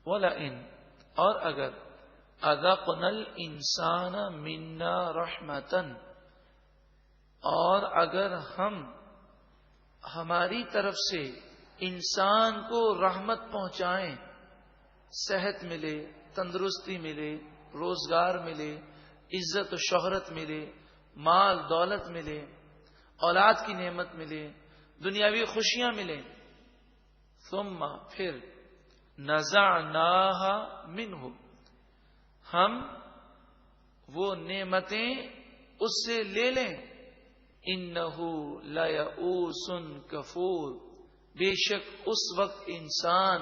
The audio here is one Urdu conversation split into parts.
وَلَئِنْ اور اگر اذقنا الانسان منا رحمتن اور اگر ہم ہماری طرف سے انسان کو رحمت پہنچائیں، صحت ملے، تندرستی ملے، روزگار ملے، عزت و شہرت ملے، مال دولت ملے، اولاد کی نعمت ملے، دنیاوی خوشیاں ملیں، ثم پھر نزعناها منہ ہم وہ نعمتیں اس سے لے لیں، انہ لیئوس کفور بے شک اس وقت انسان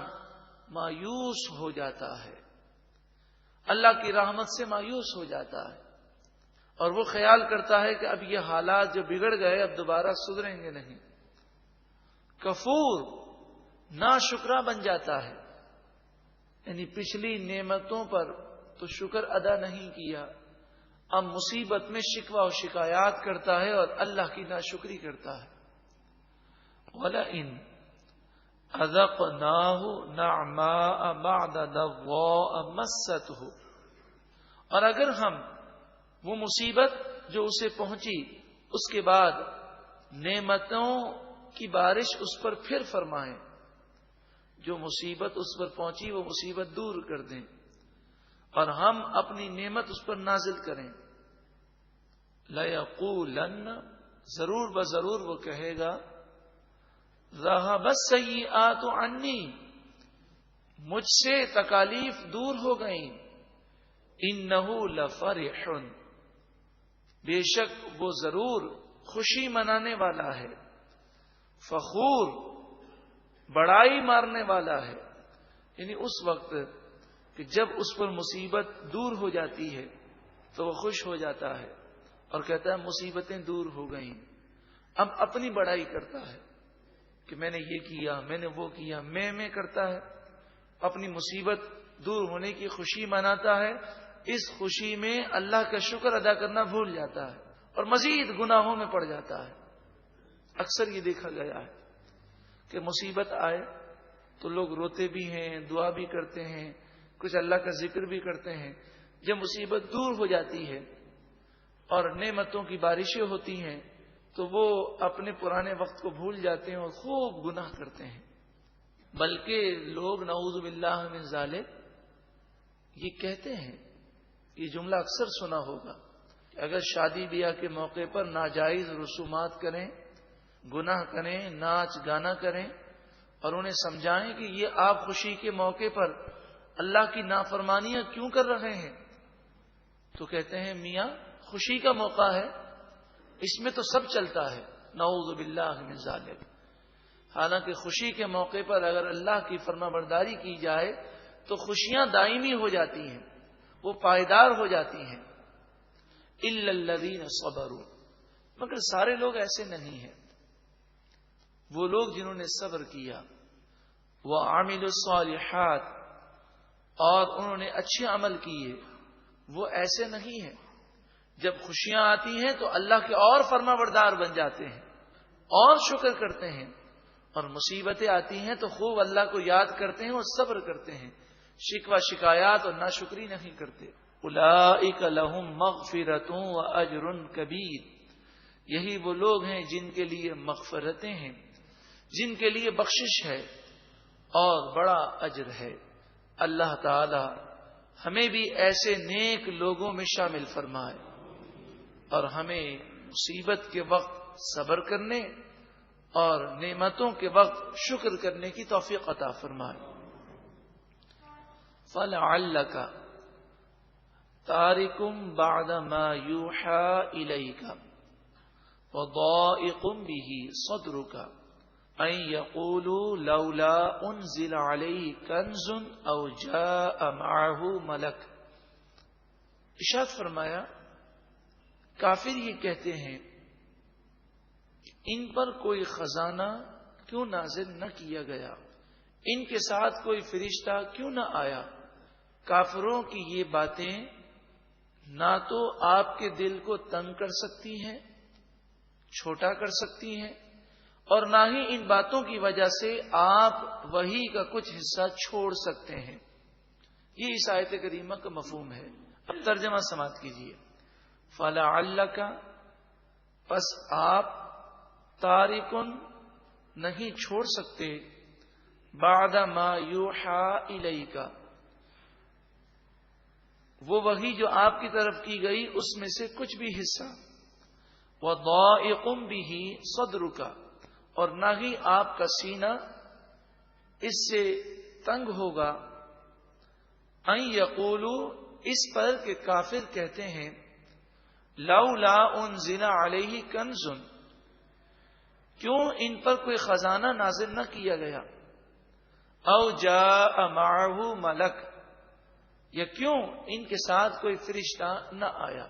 مایوس ہو جاتا ہے، اللہ کی رحمت سے مایوس ہو جاتا ہے، اور وہ خیال کرتا ہے کہ اب یہ حالات جو بگڑ گئے اب دوبارہ سدھریں گے نہیں۔ کفور ناشکرا بن جاتا ہے، یعنی پچھلی نعمتوں پر تو شکر ادا نہیں کیا، اب مصیبت میں شکوہ و شکایات کرتا ہے اور اللہ کی ناشکری کرتا ہے۔ وَلَئِنْ أَذَقْنَاهُ نَعْمَاءَ بَعْدَ ضَرَّاءَ مَسَّتْهُ اور اگر ہم وہ مصیبت جو اسے پہنچی اس کے بعد نعمتوں کی بارش اس پر پھر فرمائیں، جو مصیبت اس پر پہنچی وہ مصیبت دور کر دیں اور ہم اپنی نعمت اس پر نازل کریں، لَيَقُولَنَّ ضرور بضرور وہ کہے گا ذَهَبَ السَّيِّئَاتُ عَنِّي مجھ سے تکالیف دور ہو گئیں، إِنَّهُ لَفَرِحٌ بے شک وہ ضرور خوشی منانے والا ہے، فخور بڑائی مارنے والا ہے، یعنی اس وقت کہ جب اس پر مصیبت دور ہو جاتی ہے تو وہ خوش ہو جاتا ہے اور کہتا ہے مصیبتیں دور ہو گئیں۔ اب اپنی بڑائی کرتا ہے کہ میں نے یہ کیا، میں نے وہ کیا، میں کرتا ہے، اپنی مصیبت دور ہونے کی خوشی مناتا ہے، اس خوشی میں اللہ کا شکر ادا کرنا بھول جاتا ہے اور مزید گناہوں میں پڑ جاتا ہے۔ اکثر یہ دیکھا گیا ہے کہ مصیبت آئے تو لوگ روتے بھی ہیں، دعا بھی کرتے ہیں، کچھ اللہ کا ذکر بھی کرتے ہیں، جب مصیبت دور ہو جاتی ہے اور نعمتوں کی بارشیں ہوتی ہیں تو وہ اپنے پرانے وقت کو بھول جاتے ہیں اور خوب گناہ کرتے ہیں۔ بلکہ لوگ نعوذ باللہ من ذالک یہ کہتے ہیں، یہ جملہ اکثر سنا ہوگا کہ اگر شادی بیاہ کے موقع پر ناجائز رسومات کریں، گناہ کریں، ناچ گانا کریں اور انہیں سمجھائیں کہ یہ آپ خوشی کے موقع پر اللہ کی نافرمانیاں کیوں کر رہے ہیں، تو کہتے ہیں میاں خوشی کا موقع ہے، اس میں تو سب چلتا ہے، نعوذ باللہ من ذالک۔ حالانکہ خوشی کے موقع پر اگر اللہ کی فرما برداری کی جائے تو خوشیاں دائمی ہو جاتی ہیں، وہ پائیدار ہو جاتی ہیں۔ الا الذین صبروا مگر سارے لوگ ایسے نہیں ہیں، وہ لوگ جنہوں نے صبر کیا، وعملوا الصالحات اور انہوں نے اچھے عمل کیے، وہ ایسے نہیں ہیں۔ جب خوشیاں آتی ہیں تو اللہ کے اور فرما بردار بن جاتے ہیں اور شکر کرتے ہیں، اور مصیبتیں آتی ہیں تو خوب اللہ کو یاد کرتے ہیں اور صبر کرتے ہیں، شکوہ شکایات اور ناشکری نہیں کرتے۔ اولئک لہم مغفرۃ واجر کبیر یہی وہ لوگ ہیں جن کے لیے مغفرتیں ہیں، جن کے لیے بخشش ہے اور بڑا اجر ہے۔ اللہ تعالی ہمیں بھی ایسے نیک لوگوں میں شامل فرمائے اور ہمیں مصیبت کے وقت صبر کرنے اور نعمتوں کے وقت شکر کرنے کی توفیق عطا فرمائے۔ فَلَعَلَّكَ تَارِكٌ بَعْدَ مَا يُوحَىٰ إِلَيْكَ وَضَائِقٌ بِهِ صَدْرُكَ أَن يَقُولُوا لَوْلَا أُنزِلَ عَلَيْهِ كَنزٌ أَوْ جَاءَ مَعَهُ مَلَكٌ۔ ارشاد فرمایا کافر یہ کہتے ہیں ان پر کوئی خزانہ کیوں نازل نہ کیا گیا، ان کے ساتھ کوئی فرشتہ کیوں نہ آیا۔ کافروں کی یہ باتیں نہ تو آپ کے دل کو تنگ کر سکتی ہیں، چھوٹا کر سکتی ہیں، اور نہ ہی ان باتوں کی وجہ سے آپ وحی کا کچھ حصہ چھوڑ سکتے ہیں۔ یہ اس آیت کریمہ کا مفہوم ہے. اب ترجمہ سماعت کیجیے. فَلَعَلَّكَ پس آپ تارکن نہیں چھوڑ سکتے بعد ما یوحا الیک وہ وحی جو آپ کی طرف کی گئی اس میں سے کچھ بھی حصہ. وَضَائِقٌ بِهِ صَدْرُكَ اور نہ ہی آپ کا سینہ اس سے تنگ ہوگا. ان یقولوا اس پر کہ کافر کہتے ہیں لولا انزل علیہ کنز کیوں ان پر کوئی خزانہ نازل نہ کیا گیا. او جاء معه ملک یا کیوں ان کے ساتھ کوئی فرشتہ نہ آیا.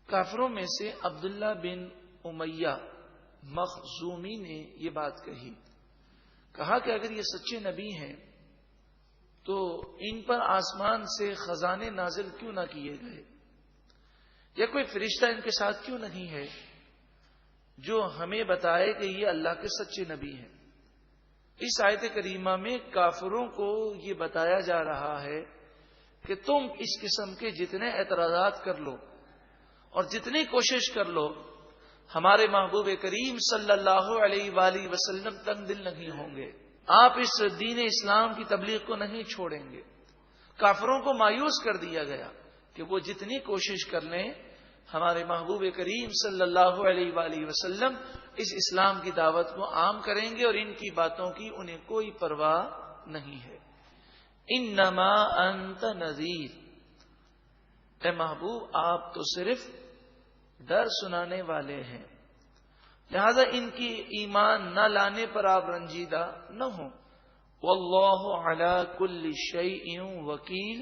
کافروں میں سے عبداللہ بن امیہ مخزومی نے یہ بات کہا کہ اگر یہ سچے نبی ہیں تو ان پر آسمان سے خزانے نازل کیوں نہ کیے گئے, یا کوئی فرشتہ ان کے ساتھ کیوں نہیں ہے جو ہمیں بتائے کہ یہ اللہ کے سچے نبی ہیں. اس آیت کریمہ میں کافروں کو یہ بتایا جا رہا ہے کہ تم اس قسم کے جتنے اعتراضات کر لو اور جتنی کوشش کر لو ہمارے محبوب کریم صلی اللہ علیہ وآلہ وسلم تنگ دل نہیں ہوں گے. آپ اس دین اسلام کی تبلیغ کو نہیں چھوڑیں گے. کافروں کو مایوس کر دیا گیا کہ وہ جتنی کوشش کر لیں ہمارے محبوب کریم صلی اللہ علیہ وآلہ وسلم اس اسلام کی دعوت کو عام کریں گے اور ان کی باتوں کی انہیں کوئی پرواہ نہیں ہے. انما انت نذیر اے محبوب آپ تو صرف ڈر سنانے والے ہیں, لہذا ان کی ایمان نہ لانے پر آپ رنجیدہ نہ ہوں. واللہ علی کل شیء وکیل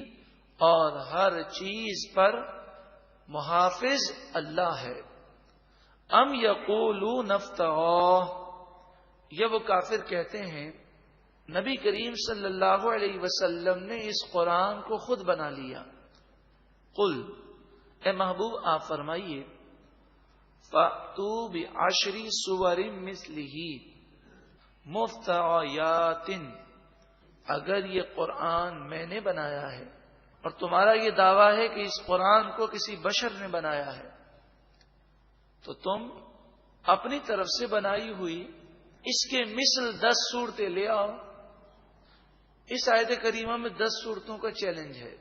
اور ہر چیز پر محافظ اللہ ہے. ام یقولون افتراہ یہ وہ کافر کہتے ہیں نبی کریم صلی اللہ علیہ وسلم نے اس قرآن کو خود بنا لیا. قل اے محبوب آپ فرمائیے فَأْتُوا بِعَشْرِ سُوَرٍ مِثْلِهِ مُفْتَرَيَاتٍ اگر یہ قرآن میں نے بنایا ہے اور تمہارا یہ دعویٰ ہے کہ اس قرآن کو کسی بشر نے بنایا ہے تو تم اپنی طرف سے بنائی ہوئی اس کے مثل 10 صورتیں لے آؤ. اس آیت کریمہ میں 10 صورتوں کا چیلنج ہے.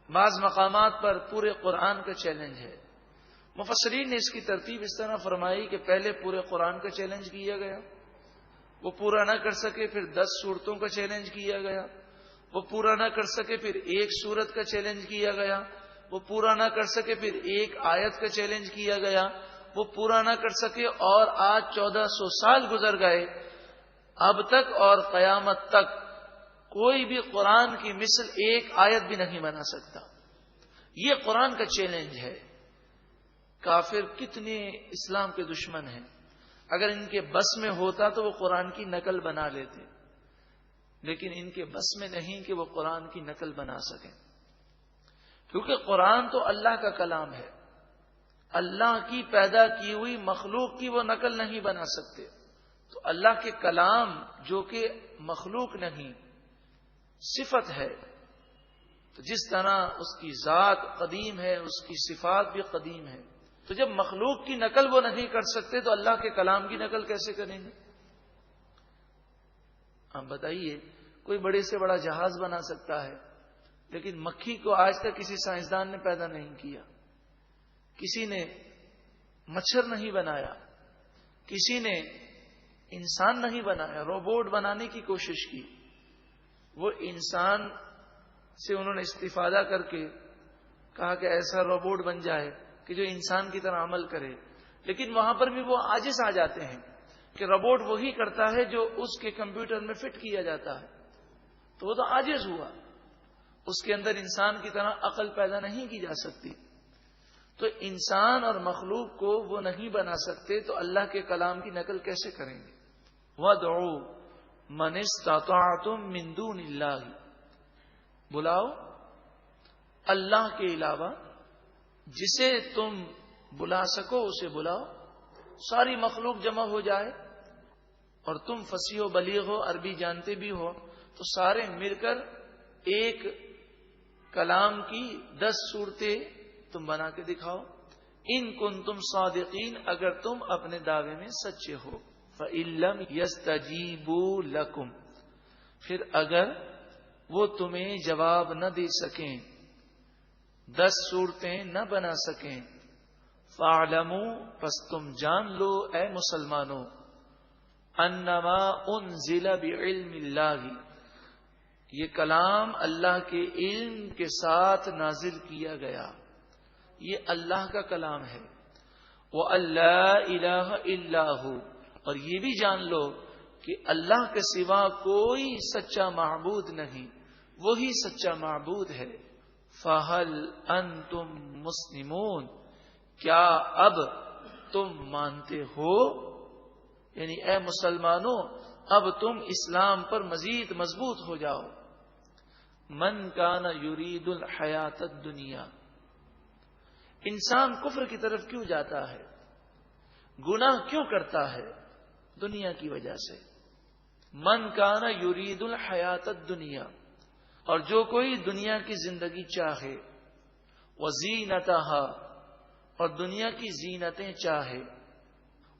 بعض مقامات پر پورے قرآن کا چیلنج ہے. مفسرین نے اس کی ترتیب اس طرح فرمائی کہ پہلے پورے قرآن کا چیلنج کیا گیا, وہ پورا نہ کر سکے پھر 10 صورتوں کا چیلنج کیا گیا, وہ پورا نہ کر سکے پھر ایک صورت کا چیلنج کیا گیا, وہ پورا نہ کر سکے پھر ایک آیت کا چیلنج کیا گیا, وہ پورا نہ کر سکے اور آج 1400 سال گزر گئے. اب تک اور قیامت تک کوئی بھی قرآن کی مثل ایک آیت بھی نہیں بنا سکتا. یہ قرآن کا چیلنج ہے. کافر کتنے اسلام کے دشمن ہیں, اگر ان کے بس میں ہوتا تو وہ قرآن کی نقل بنا لیتے, لیکن ان کے بس میں نہیں کہ وہ قرآن کی نقل بنا سکیں, کیونکہ قرآن تو اللہ کا کلام ہے. اللہ کی پیدا کی ہوئی مخلوق کی وہ نقل نہیں بنا سکتے. تو اللہ کے کلام جو کہ مخلوق نہیں صفت ہے, تو جس طرح اس کی ذات قدیم ہے اس کی صفات بھی قدیم ہے, تو جب مخلوق کی نقل وہ نہیں کر سکتے تو اللہ کے کلام کی نقل کیسے کریں گے؟ آپ بتائیے, کوئی بڑے سے بڑا جہاز بنا سکتا ہے لیکن مکھی کو آج تک کسی سائنسدان نے پیدا نہیں کیا, کسی نے مچھر نہیں بنایا, کسی نے انسان نہیں بنایا. روبوٹ بنانے کی کوشش کی, وہ انسان سے انہوں نے استفادہ کر کے کہا کہ ایسا روبوٹ بن جائے کہ جو انسان کی طرح عمل کرے, لیکن وہاں پر بھی وہ عاجز آ جاتے ہیں کہ روبوٹ وہی کرتا ہے جو اس کے کمپیوٹر میں فٹ کیا جاتا ہے. تو وہ تو عاجز ہوا, اس کے اندر انسان کی طرح عقل پیدا نہیں کی جا سکتی. تو انسان اور مخلوق کو وہ نہیں بنا سکتے, تو اللہ کے کلام کی نقل کیسے کریں گے؟ وَادْعُوا مَنِ اسْتَطَعْتُم مِّن دُونِ اللَّهِ بلاؤ اللہ کے علاوہ جسے تم بلا سکو اسے بلاؤ. ساری مخلوق جمع ہو جائے اور تم فصیح و بلیغ ہو, عربی جانتے بھی ہو, تو سارے مل کر ایک کلام کی 10 صورتیں تم بنا کے دکھاؤ، ان کنتم صادقین، اگر تم اپنے دعوے میں سچے ہو۔ فَإِن لَّمْ يَسْتَجِيبُوا لَكُمْ، پھر اگر وہ تمہیں جواب نہ دے سکیں، 10 صورتیں نہ بنا سکیں، فَاعْلَمُوا، پس تم جان لو اے مسلمانوں، انما انزل بعلم اللہ، یہ کلام اللہ کے علم کے ساتھ نازل کیا گیا، یہ اللہ کا کلام ہے۔ وَأَن لَّا إِلَٰهَ إِلَّا هُوَ، اور یہ بھی جان لو کہ اللہ کے سوا کوئی سچا معبود نہیں، وہی سچا معبود ہے۔ فَهَلْ أَنْتُمْ مُسْلِمُونَ، کیا اب تم مانتے ہو؟ یعنی اے مسلمانوں، اب تم اسلام پر مزید مضبوط ہو جاؤ۔ من کان یرید الحیات الدنیا، انسان کفر کی طرف کیوں جاتا ہے، گناہ کیوں کرتا ہے؟ دنیا کی وجہ سے۔ من کان یرید الحیات الدنیا، اور جو کوئی دنیا کی زندگی چاہے، وزینتہا، اور دنیا کی زینتیں چاہے،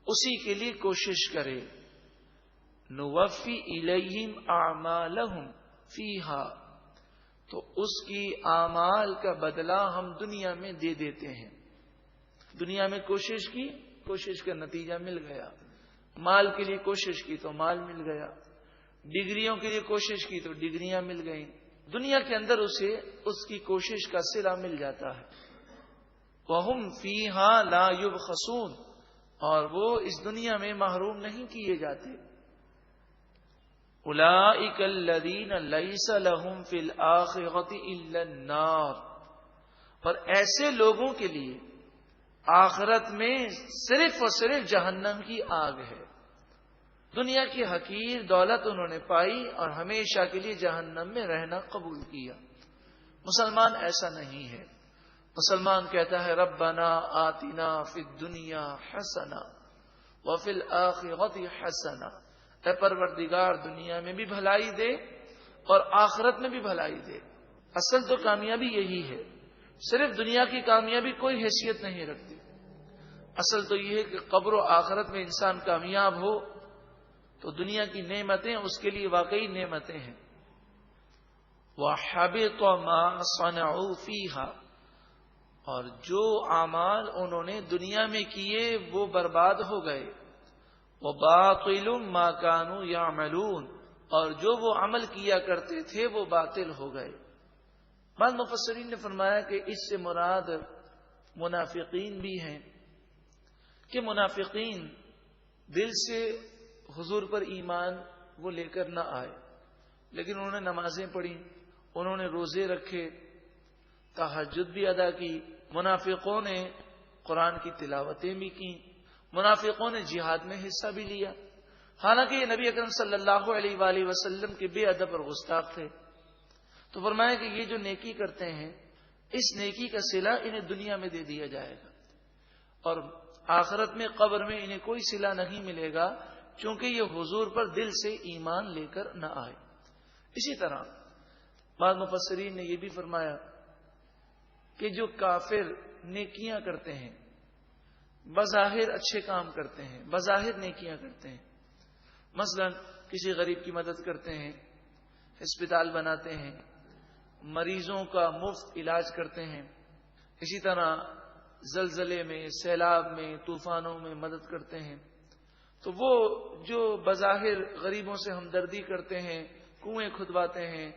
اسی کے لیے کوشش کرے، نوفی الیہم اعمالہم فیہا، تو اس کی اعمال کا بدلہ ہم دنیا میں دے دیتے ہیں۔ دنیا میں کوشش کی، کوشش کا نتیجہ مل گیا، مال کے لیے کوشش کی تو مال مل گیا، ڈگریوں کے لیے کوشش کی تو ڈگریاں مل گئیں، دنیا کے اندر اسے اس کی کوشش کا صلہ مل جاتا ہے۔ وَهُمْ فِيهَا لَا يُبْخَسُونَ، اور وہ اس دنیا میں محروم نہیں کیے جاتے۔ اولئک الذین لیس لہم فی الآخرۃ الا النار، اور ایسے لوگوں کے لیے آخرت میں صرف اور صرف جہنم کی آگ ہے۔ دنیا کی حقیر دولت انہوں نے پائی اور ہمیشہ کے لیے جہنم میں رہنا قبول کیا۔ مسلمان ایسا نہیں ہے، مسلمان کہتا ہے ربنا آتنا فی الدنیا حسنہ وفی الآخرۃ حسنہ، اے پروردگار دنیا میں بھی بھلائی دے اور آخرت میں بھی بھلائی دے۔ اصل تو کامیابی یہی ہے، صرف دنیا کی کامیابی کوئی حیثیت نہیں رکھتی، اصل تو یہ ہے کہ قبر و آخرت میں انسان کامیاب ہو تو دنیا کی نعمتیں اس کے لیے واقعی نعمتیں ہیں۔ وَحَبِطَ مَا صَنَعُوا فِيهَا، اور جو اعمال انہوں نے دنیا میں کیے وہ برباد ہو گئے۔ وَبَاطِلٌ مَا كَانُوا يَعْمَلُونَ، اور جو وہ عمل کیا کرتے تھے وہ باطل ہو گئے۔ بعض مفسرین نے فرمایا کہ اس سے مراد منافقین بھی ہیں، کہ منافقین دل سے حضور پر ایمان وہ لے کر نہ آئے، لیکن انہوں نے نمازیں پڑھی، انہوں نے روزے رکھے، تہجد بھی ادا کی، منافقوں نے قرآن کی تلاوتیں بھی کی، منافقوں نے جہاد میں حصہ بھی لیا، حالانکہ یہ نبی اکرم صلی اللہ علیہ وآلہ وسلم کے بے ادب اور گستاخ تھے۔ تو فرمایا کہ یہ جو نیکی کرتے ہیں اس نیکی کا صلہ انہیں دنیا میں دے دیا جائے گا، اور آخرت میں قبر میں انہیں کوئی صلہ نہیں ملے گا، چونکہ یہ حضور پر دل سے ایمان لے کر نہ آئے۔ اسی طرح بعض مفسرین نے یہ بھی فرمایا کہ جو کافر نیکیاں کرتے ہیں، بظاہر اچھے کام کرتے ہیں، بظاہر نیکیاں کرتے ہیں، مثلا کسی غریب کی مدد کرتے ہیں، ہسپتال بناتے ہیں، مریضوں کا مفت علاج کرتے ہیں، اسی طرح زلزلے میں، سیلاب میں، طوفانوں میں مدد کرتے ہیں، تو وہ جو بظاہر غریبوں سے ہمدردی کرتے ہیں، کنویں کھدواتے ہیں،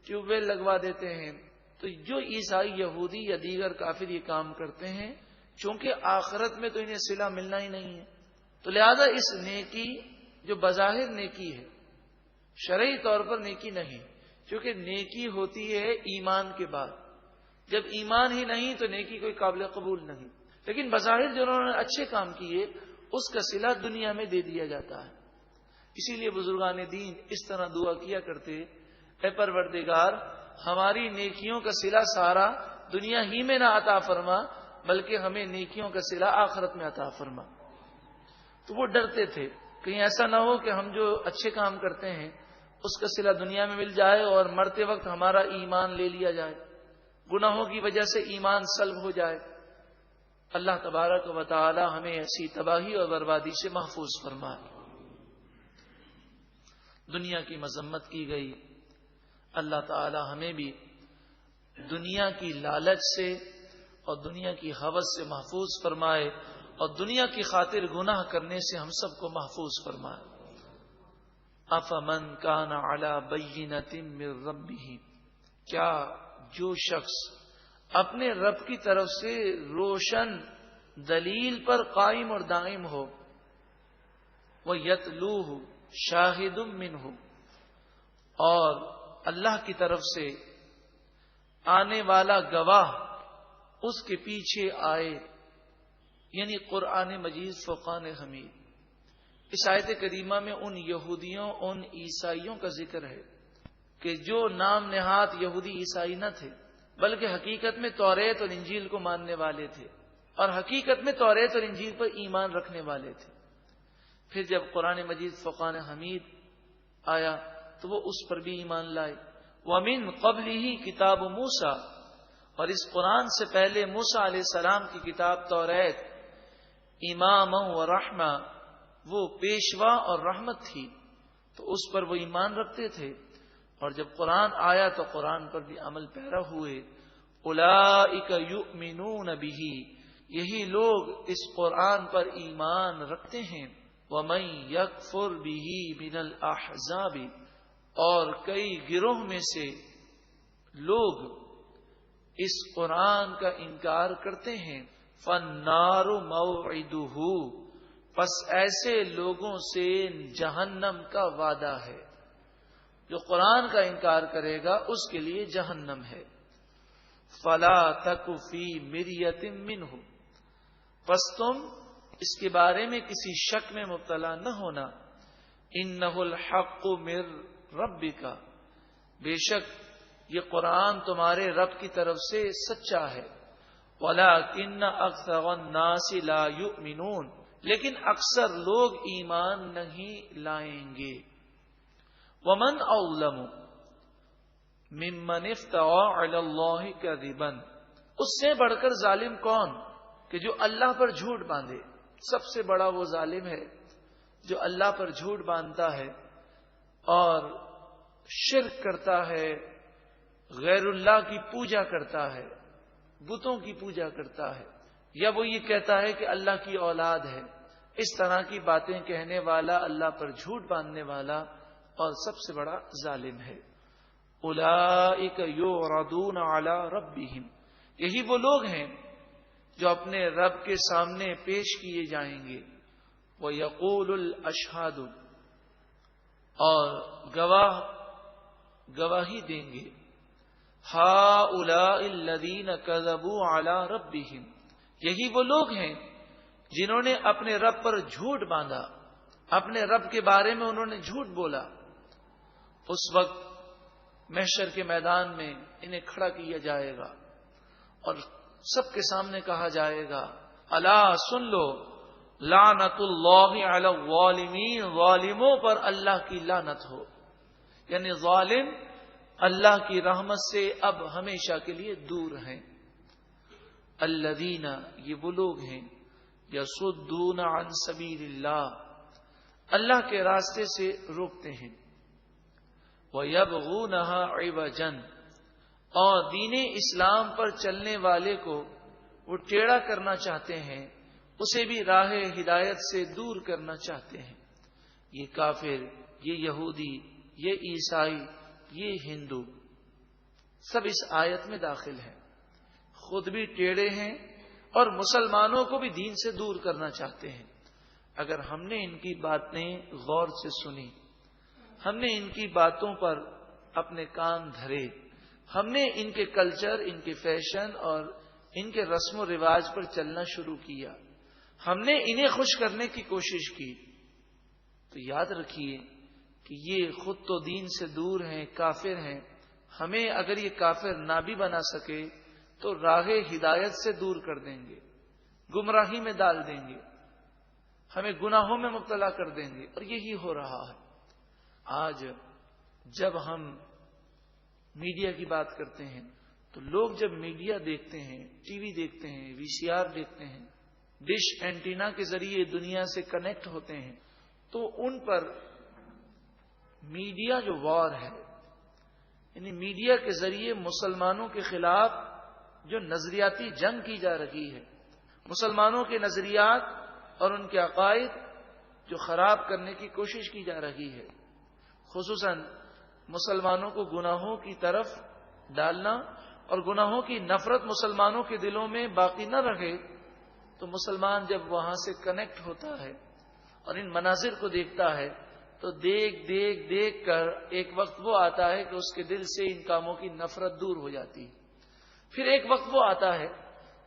ٹیوب ویل لگوا دیتے ہیں، تو جو عیسائی، یہودی یا دیگر کافر یہ کام کرتے ہیں، چونکہ آخرت میں تو انہیں صلہ ملنا ہی نہیں ہے، تو لہذا اس نیکی جو بظاہر نیکی ہے، شرعی طور پر نیکی نہیں، کیونکہ نیکی ہوتی ہے ایمان کے بعد، جب ایمان ہی نہیں تو نیکی کوئی قابل قبول نہیں، لیکن بظاہر جو انہوں نے اچھے کام کیے اس کا صلہ دنیا میں دے دیا جاتا ہے۔ اسی لیے بزرگان دین اس طرح دعا کیا کرتے، اے پروردگار ہماری نیکیوں کا صلہ سارا دنیا ہی میں نہ عطا فرما، بلکہ ہمیں نیکیوں کا صلہ آخرت میں عطا فرما۔ تو وہ ڈرتے تھے کہیں ایسا نہ ہو کہ ہم جو اچھے کام کرتے ہیں اس کا صلہ دنیا میں مل جائے اور مرتے وقت ہمارا ایمان لے لیا جائے، گناہوں کی وجہ سے ایمان سلب ہو جائے۔ اللہ تبارک و تعالی ہمیں ایسی تباہی اور بربادی سے محفوظ فرمائے۔ دنیا کی مذمت کی گئی، اللہ تعالی ہمیں بھی دنیا کی لالچ سے اور دنیا کی ہوس سے محفوظ فرمائے اور دنیا کی خاطر گناہ کرنے سے ہم سب کو محفوظ فرمائے۔ افمن کان علی بینۃ من ربہ، کیا جو شخص اپنے رب کی طرف سے روشن دلیل پر قائم اور دائم ہو، وہ یتلوہ شاہد منہ، اور اللہ کی طرف سے آنے والا گواہ اس کے پیچھے آئے، یعنی قرآن مجید فرقان حمید۔ اس آیت کریمہ میں ان یہودیوں ان عیسائیوں کا ذکر ہے کہ جو نام نہاد یہودی عیسائی نہ تھے، بلکہ حقیقت میں توریت اور انجیل کو ماننے والے تھے اور حقیقت میں توریت اور انجیل پر ایمان رکھنے والے تھے۔ پھر جب قرآن مجید فرقان حمید آیا تو وہ اس پر بھی ایمان لائے۔ وَمِن قَبْلِهِ کتاب موسیٰ، اور اس قرآن سے پہلے موسیٰ علیہ السلام کی کتاب توریت اماما و رحمہ، وہ پیشوا اور رحمت تھی، تو اس پر وہ ایمان رکھتے تھے، اور جب قرآن آیا تو قرآن پر بھی عمل پیرا ہوئے۔ اولئک یؤمنون بہ، یہی لوگ اس قرآن پر ایمان رکھتے ہیں۔ ومن یکفر بہ من الاحزاب، اور کئی گروہ میں سے لوگ اس قرآن کا انکار کرتے ہیں۔ فالنار موعدہ، پس ایسے لوگوں سے جہنم کا وعدہ ہے۔ جو قرآن کا انکار کرے گا اس کے لیے جہنم ہے۔ فلا تک فی مریۃ منہ، پس تم اس کے بارے میں کسی شک میں مبتلا نہ ہونا۔ انہ الحق من ربک، بے شک یہ قرآن تمہارے رب کی طرف سے سچا ہے۔ ولکن اکثر الناس لا یؤمنون، لیکن اکثر لوگ ایمان نہیں لائیں گے۔ ومن اظلم ممن افترى علی اللہ کذبا، اس سے بڑھ کر ظالم کون کہ جو اللہ پر جھوٹ باندھے۔ سب سے بڑا وہ ظالم ہے جو اللہ پر جھوٹ باندھتا ہے اور شرک کرتا ہے، غیر اللہ کی پوجا کرتا ہے، بتوں کی پوجا کرتا ہے، یا وہ یہ کہتا ہے کہ اللہ کی اولاد ہے۔ اس طرح کی باتیں کہنے والا اللہ پر جھوٹ باندھنے والا اور سب سے بڑا ظالم ہے۔ اولئک یعرضون علی ربہم، یہی وہ لوگ ہیں جو اپنے رب کے سامنے پیش کیے جائیں گے۔ وَيَقُولُ الْأَشْهَادُ، اور گواہی دیں گے۔ هَؤُلَاءِ الَّذِينَ كَذَبُوا عَلَى رَبِّهِمْ، یہی وہ لوگ ہیں جنہوں نے اپنے رب پر جھوٹ باندھا، اپنے رب کے بارے میں انہوں نے جھوٹ بولا۔ اس وقت محشر کے میدان میں انہیں کھڑا کیا جائے گا اور سب کے سامنے کہا جائے گا، الا سن لو، لعنت اللہ علی الظالمین، ظالموں پر اللہ کی لعنت ہو، یعنی ظالم اللہ کی رحمت سے اب ہمیشہ کے لیے دور ہیں۔ الذین، یہ وہ لوگ ہیں، یصدون عن سبیل اللہ، اللہ کے راستے سے روکتے ہیں۔ وَيَبْغُونَهَا عِوَجًا، اور دین اسلام پر چلنے والے کو وہ ٹیڑھا کرنا چاہتے ہیں، اسے بھی راہ ہدایت سے دور کرنا چاہتے ہیں۔ یہ کافر، یہ یہودی، یہ عیسائی، یہ ہندو، سب اس آیت میں داخل ہیں، خود بھی ٹیڑھے ہیں اور مسلمانوں کو بھی دین سے دور کرنا چاہتے ہیں۔ اگر ہم نے ان کی باتیں غور سے سنی، ہم نے ان کی باتوں پر اپنے کان دھرے، ہم نے ان کے کلچر، ان کے فیشن اور ان کے رسم و رواج پر چلنا شروع کیا، ہم نے انہیں خوش کرنے کی کوشش کی، تو یاد رکھیے کہ یہ خود تو دین سے دور ہیں، کافر ہیں۔ ہمیں اگر یہ کافر نہ بھی بنا سکے تو راہ ہدایت سے دور کر دیں گے، گمراہی میں ڈال دیں گے، ہمیں گناہوں میں مبتلا کر دیں گے، اور یہی ہو رہا ہے۔ آج جب ہم میڈیا کی بات کرتے ہیں تو لوگ جب میڈیا دیکھتے ہیں، ٹی وی دیکھتے ہیں، وی سی آر دیکھتے ہیں، ڈش اینٹینا کے ذریعے دنیا سے کنیکٹ ہوتے ہیں، تو ان پر میڈیا جو وار ہے، یعنی میڈیا کے ذریعے مسلمانوں کے خلاف جو نظریاتی جنگ کی جا رہی ہے، مسلمانوں کے نظریات اور ان کے عقائد جو خراب کرنے کی کوشش کی جا رہی ہے، خصوصاً مسلمانوں کو گناہوں کی طرف ڈالنا اور گناہوں کی نفرت مسلمانوں کے دلوں میں باقی نہ رہے، تو مسلمان جب وہاں سے کنیکٹ ہوتا ہے اور ان مناظر کو دیکھتا ہے تو دیکھ کر ایک وقت وہ آتا ہے کہ اس کے دل سے ان کاموں کی نفرت دور ہو جاتی ہے۔ پھر ایک وقت وہ آتا ہے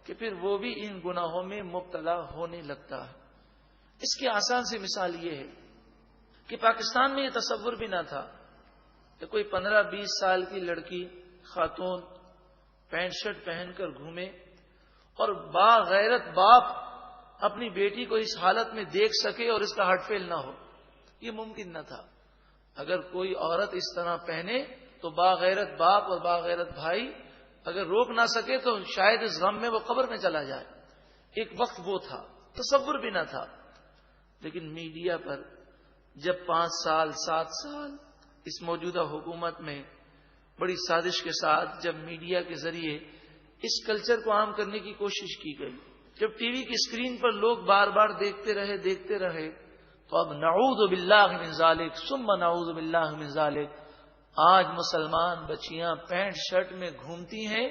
کہ پھر وہ بھی ان گناہوں میں مبتلا ہونے لگتا ہے۔ اس کی آسان سی مثال یہ ہے کہ پاکستان میں یہ تصور بھی نہ تھا کہ کوئی 15-20 سال کی لڑکی خاتون پینٹ شرٹ پہن کر گھومے اور باغیرت باپ اپنی بیٹی کو اس حالت میں دیکھ سکے اور اس کا ہارٹ فیل نہ ہو۔ یہ ممکن نہ تھا۔ اگر کوئی عورت اس طرح پہنے تو باغیرت باپ اور باغیرت بھائی اگر روک نہ سکے تو شاید اس غم میں وہ قبر میں چلا جائے۔ ایک وقت وہ تھا، تصور بھی نہ تھا۔ لیکن میڈیا پر جب 5 سال 7 سال اس موجودہ حکومت میں بڑی سازش کے ساتھ جب میڈیا کے ذریعے اس کلچر کو عام کرنے کی کوشش کی گئی، جب ٹی وی کی اسکرین پر لوگ بار بار دیکھتے رہے تو اب نعوذ باللہ من ذالک ثم نعوذ باللہ من ذالک، آج مسلمان بچیاں پینٹ شرٹ میں گھومتی ہیں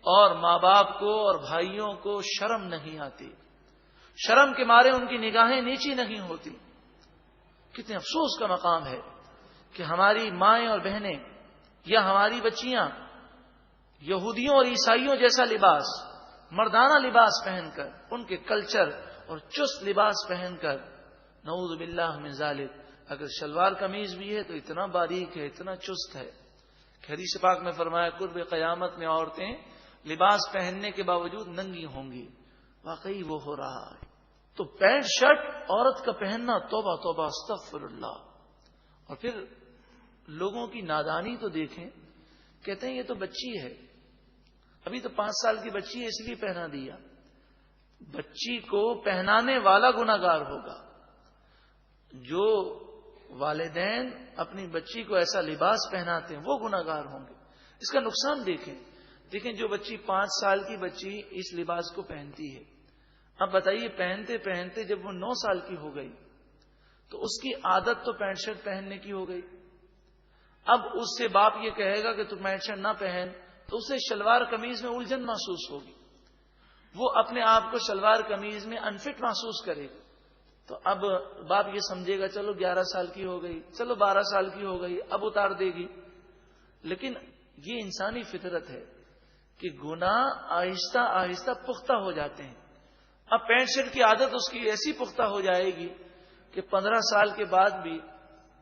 اور ماں باپ کو اور بھائیوں کو شرم نہیں آتی، شرم کے مارے ان کی نگاہیں نیچی نہیں ہوتی۔ کتنے افسوس کا مقام ہے کہ ہماری مائیں اور بہنیں یا ہماری بچیاں یہودیوں اور عیسائیوں جیسا لباس، مردانہ لباس پہن کر، ان کے کلچر اور چست لباس پہن کر، نعوذ باللہ من ذالک، اگر شلوار قمیض بھی ہے تو اتنا باریک ہے، اتنا چست ہے۔ حدیث پاک میں فرمایا قرب قیامت میں عورتیں لباس پہننے کے باوجود ننگی ہوں گی۔ واقعی وہ ہو رہا ہے۔ تو پینٹ شرٹ عورت کا پہننا، توبہ توبہ استغفر اللہ۔ اور پھر لوگوں کی نادانی تو دیکھیں، کہتے ہیں یہ تو بچی ہے، ابھی تو 5 سال کی بچی ہے اس لیے پہنا دیا۔ بچی کو پہنانے والا گناہگار ہوگا۔ جو والدین اپنی بچی کو ایسا لباس پہناتے ہیں وہ گناہگار ہوں گے۔ اس کا نقصان دیکھیں جو بچی 5 سال کی بچی اس لباس کو پہنتی ہے، اب بتائیے پہنتے پہنتے جب وہ 9 سال کی ہو گئی تو اس کی عادت تو پینٹ شرٹ پہننے کی ہو گئی۔ اب اس سے باپ یہ کہے گا کہ تو پینٹ شرٹ نہ پہن تو اسے شلوار قمیض میں الجھن محسوس ہوگی، وہ اپنے آپ کو شلوار قمیض میں انفٹ محسوس کرے گا۔ تو اب باپ یہ سمجھے گا چلو 11 سال کی ہو گئی، چلو 12 سال کی ہو گئی، اب اتار دے گی۔ لیکن یہ انسانی فطرت ہے کہ گناہ آہستہ آہستہ پختہ ہو جاتے ہیں۔ اب پینٹ شرٹ کی عادت اس کی ایسی پختہ ہو جائے گی کہ 15 سال کے بعد بھی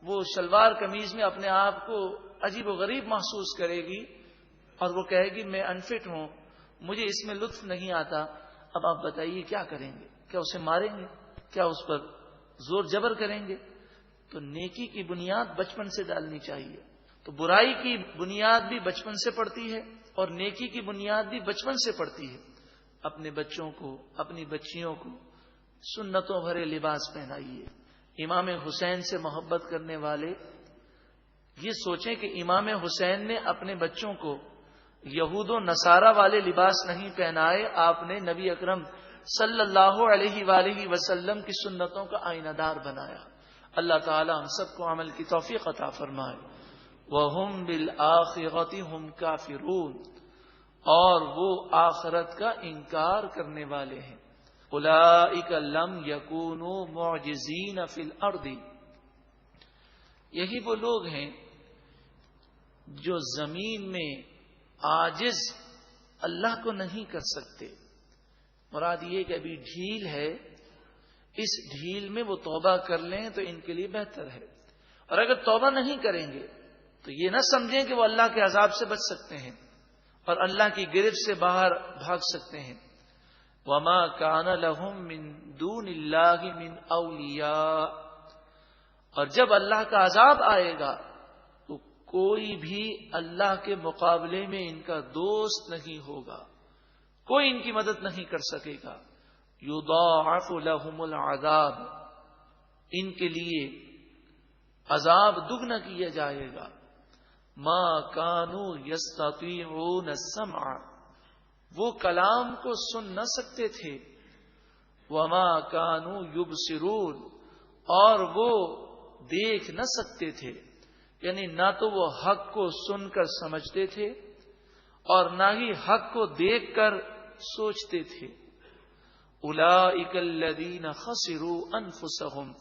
وہ شلوار قمیض میں اپنے آپ کو عجیب و غریب محسوس کرے گی اور وہ کہے گی میں انفٹ ہوں، مجھے اس میں لطف نہیں آتا۔ اب آپ بتائیے کیا کریں گے؟ کیا اسے ماریں گے؟ کیا اس پر زور جبر کریں گے؟ تو نیکی کی بنیاد بچپن سے ڈالنی چاہیے۔ تو برائی کی بنیاد بھی بچپن سے پڑتی ہے اور نیکی کی بنیاد بھی بچپن سے پڑتی ہے۔ اپنے بچوں کو، اپنی بچیوں کو سنتوں بھرے لباس پہنائیے۔ امام حسین سے محبت کرنے والے یہ سوچیں کہ امام حسین نے اپنے بچوں کو یہود و نصارہ والے لباس نہیں پہنائے، آپ نے نبی اکرم صلی اللہ علیہ وآلہ وسلم کی سنتوں کا آئینہ دار بنایا۔ اللہ تعالی ہم سب کو عمل کی توفیق عطا فرمائے۔ وَهُمْ بِالْآخِرَةِ هُمْ كَافِرُونَ، اور وہ آخرت کا انکار کرنے والے ہیں۔ أُولَئِكَ لَمْ يَكُونُوا مُعْجِزِينَ فِي الْأَرْضِ، یہی وہ لوگ ہیں جو زمین میں عاجز اللہ کو نہیں کر سکتے۔ مراد یہ کہ ابھی ڈھیل ہے، اس ڈھیل میں وہ توبہ کر لیں تو ان کے لیے بہتر ہے، اور اگر توبہ نہیں کریں گے تو یہ نہ سمجھیں کہ وہ اللہ کے عذاب سے بچ سکتے ہیں اور اللہ کی گرفت سے باہر بھاگ سکتے ہیں۔ وَمَا كَانَ لَهُم مِّن دُونِ اللَّهِ مِّنْ أَوْلِيَاءَ، اور جب اللہ کا عذاب آئے گا تو کوئی بھی اللہ کے مقابلے میں ان کا دوست نہیں ہوگا، کوئی ان کی مدد نہیں کر سکے گا۔ یضاعف لهم العذاب، ان کے لیے عذاب دگنا کیا جائے گا۔ ما كانوا يستطيعون السمع، وہ کلام کو سن نہ سکتے تھے۔ وما كانوا يبصرون، اور وہ دیکھ نہ سکتے تھے، یعنی نہ تو وہ حق کو سن کر سمجھتے تھے اور نہ ہی حق کو دیکھ کر سوچتے تھے۔ اولئک الذین خسروا انفسهم،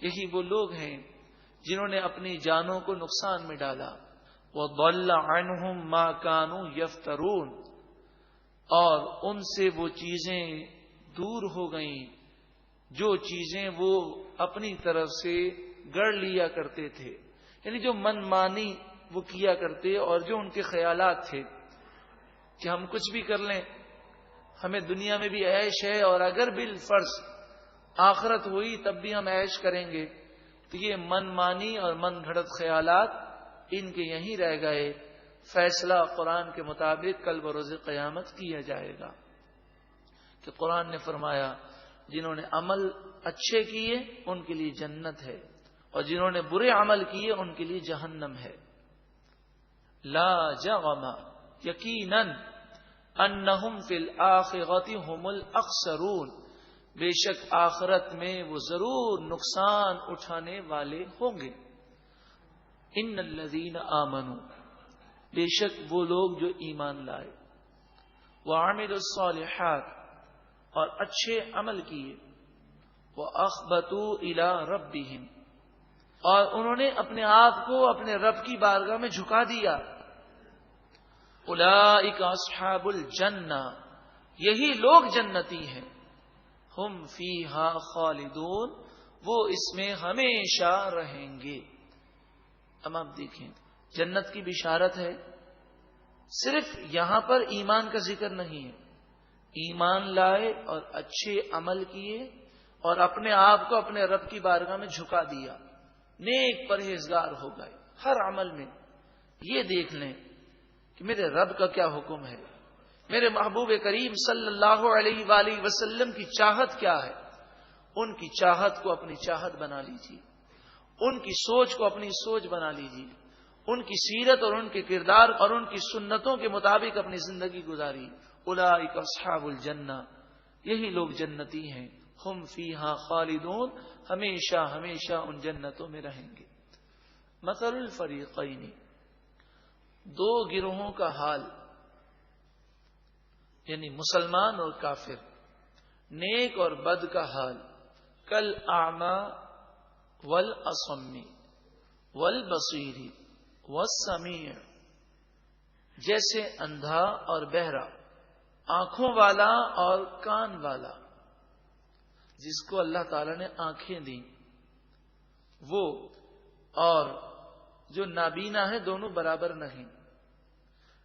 یہی وہ لوگ ہیں جنہوں نے اپنی جانوں کو نقصان میں ڈالا۔ وضل عنہم ما كانوا یفترون، اور ان سے وہ چیزیں دور ہو گئیں جو چیزیں وہ اپنی طرف سے گڑھ لیا کرتے تھے، یعنی جو من مانی وہ کیا کرتے اور جو ان کے خیالات تھے کہ ہم کچھ بھی کر لیں، ہمیں دنیا میں بھی عیش ہے اور اگر بالفرض آخرت ہوئی تب بھی ہم عیش کریں گے، تو یہ من مانی اور من گھڑت خیالات ان کے یہیں رہ گئے۔ فیصلہ قرآن کے مطابق کل بروز قیامت کیا جائے گا کہ قرآن نے فرمایا جنہوں نے عمل اچھے کیے ان کے لیے جنت ہے اور جنہوں نے برے عمل کیے ان کے لیے جہنم ہے۔ لا جرم، یقیناً انہم فی الآخرۃ ھم الاخسرون، بے شک آخرت میں وہ ضرور نقصان اٹھانے والے ہوں گے۔ ان الذین آمنوا، بے شک وہ لوگ جو ایمان لائے، وعملوا الصالحات، اور اچھے عمل کیے، وَأَخْبَتُوا إِلَىٰ رَبِّهِمْ، اور انہوں نے اپنے آپ کو اپنے رب کی بارگاہ میں جھکا دیا۔ أُولَٰئِكَ أَصْحَابُ الْجَنَّةِ، یہی لوگ جنتی ہیں۔ ہم فیہا خالدون، وہ اس میں ہمیشہ رہیں گے۔ اب آپ دیکھیں جنت کی بشارت ہے، صرف یہاں پر ایمان کا ذکر نہیں ہے۔ ایمان لائے اور اچھے عمل کیے اور اپنے آپ کو اپنے رب کی بارگاہ میں جھکا دیا، نیک پرہیزگار ہو گئے۔ ہر عمل میں یہ دیکھ لیں کہ میرے رب کا کیا حکم ہے، میرے محبوب کریم صلی اللہ علیہ وآلہ وسلم کی چاہت کیا ہے، ان کی چاہت کو اپنی چاہت بنا لیجیے، ان کی سوچ کو اپنی سوچ بنا لیجیے، ان کی سیرت اور ان کے کردار اور ان کی سنتوں کے مطابق اپنی زندگی گزاری۔ اولئک اصحاب الجنہ، یہی لوگ جنتی ہیں۔ ہم فیہا خالدون، ہمیشہ ہمیشہ ان جنتوں میں رہیں گے۔ مثل الفریقین، دو گروہوں کا حال، یعنی مسلمان اور کافر، نیک اور بد کا حال، کل اعمی والاصم والبصیر والسمیع، جیسے اندھا اور بہرا، آنکھوں والا اور کان والا۔ جس کو اللہ تعالی نے آنکھیں دیں وہ اور جو نابینا ہے دونوں برابر نہیں،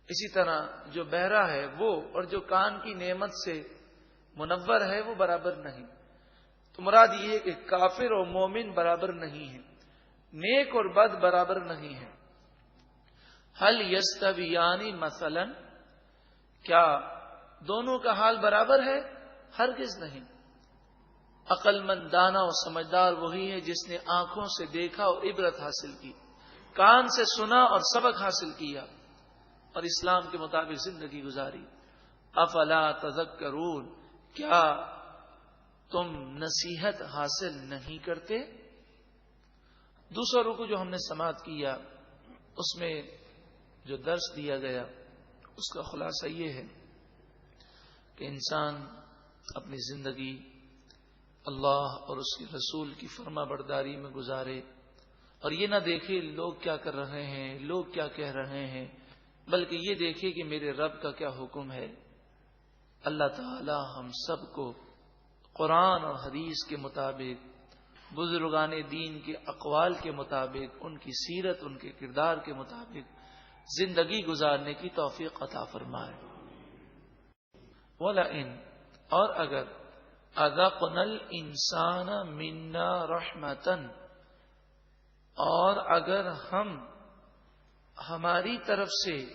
اسی طرح جو بہرا ہے وہ اور جو کان کی نعمت سے منور ہے وہ برابر نہیں۔ تو مراد یہ ہے کہ کافر اور مومن برابر نہیں ہے، نیک اور بد برابر نہیں ہے۔ هل یستویان مثلا، کیا دونوں کا حال برابر ہے؟ ہرگز نہیں۔ عقل مند، دانا اور سمجھدار وہی ہے جس نے آنکھوں سے دیکھا اور عبرت حاصل کی، کان سے سنا اور سبق حاصل کیا اور اسلام کے مطابق زندگی گزاری۔ افلا تذکرون، کیا تم نصیحت حاصل نہیں کرتے؟ دوسرا رکوع جو ہم نے سماعت کیا اس میں جو درس دیا گیا اس کا خلاصہ یہ ہے کہ انسان اپنی زندگی اللہ اور اس کے رسول کی فرما برداری میں گزارے اور یہ نہ دیکھے لوگ کیا کر رہے ہیں، لوگ کیا کہہ رہے ہیں، بلکہ یہ دیکھے کہ میرے رب کا کیا حکم ہے۔ اللہ تعالی ہم سب کو قرآن اور حدیث کے مطابق، بزرگان دین کے اقوال کے مطابق، ان کی سیرت، ان کے کردار کے مطابق زندگی گزارنے کی توفیق عطا فرمائے۔ وَلَئِن، اور اگر أَذَقْنَا الْإِنسَانَ مِنَّا رَحْمَةً، اور اگر ہم ہماری طرف سے